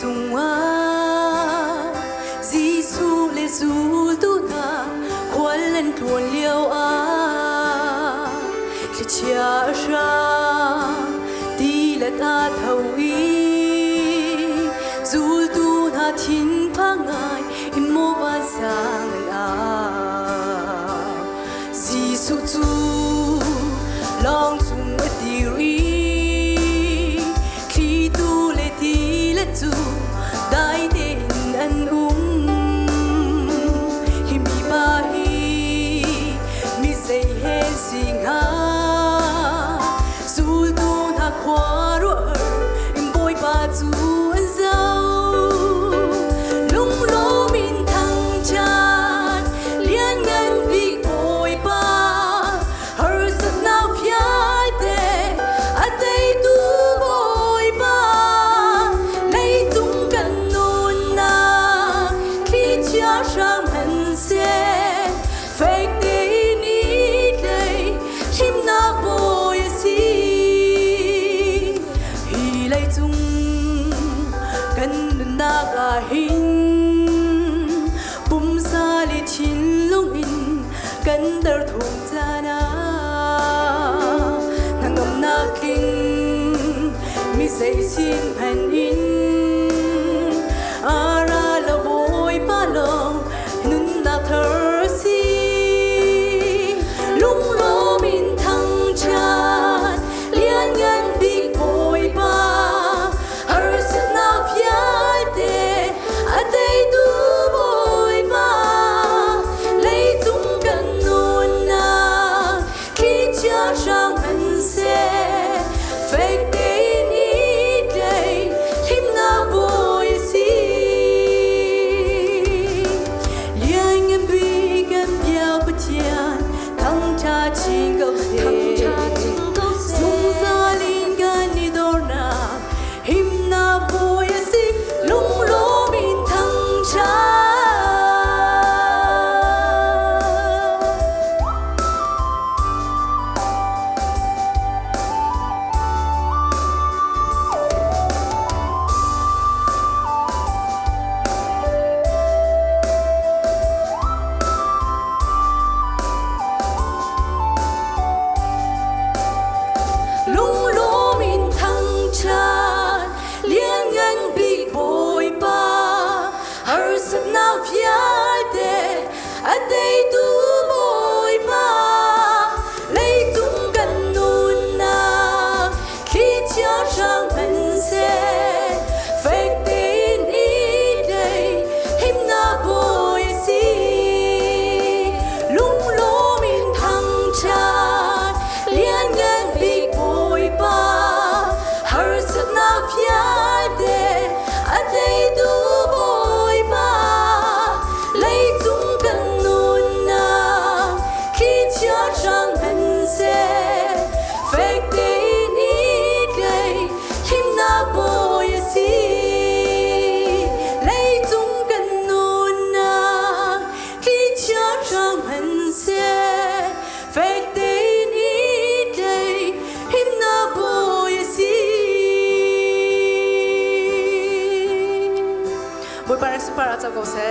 tung a Giêsu lê du tu ta khoan lên tuôn liêu a le chia ra đi là ta thâu y du tu na thiên pa ngai im mô ba sang a Giêsu tu long tung a diri khi tu le ti le tu dai den an hi mi ba hi mi sei he sing ha zu tu na khwa ro im boy ba tu an zau lung lo min thang chan lian ngan vi boy ba har sat nau phai te a dei tu boy ba lei tung kan nun na khi chia sang hân se fake day ni day him na boy si hi lei tung kan nun na ga hin bum sa li chin lung in kan dar thung cha na nangam na king mi sei sin pan in ara la boy pa lo nun na thar si lung lo min thang chan lian ngan big boy ba har sa na phai te a dei tu boy ba lei tung kan nun na khi chia sang hân se fake day ni day him na boy si lian ngan big gan biao pa tian thang cha ching go se sung sa lin gan ni dor na him na boy si lung lo min thang cha lung lo min thang chan lian ngan big boy ba har sat nau phai te a dei tu boy ba lei tung kan nun na khi chia sang hân se fake day ni day him na boy si lung lo min thang chan lian ngan big boy ba har sat na phai te a dei tu boy ba lei tung kan nun na khi chia sang hân se fake day ni day him na boy si lei tung kan nun na khi chia sang hân se fake day ni day him na boy si boy para super at go se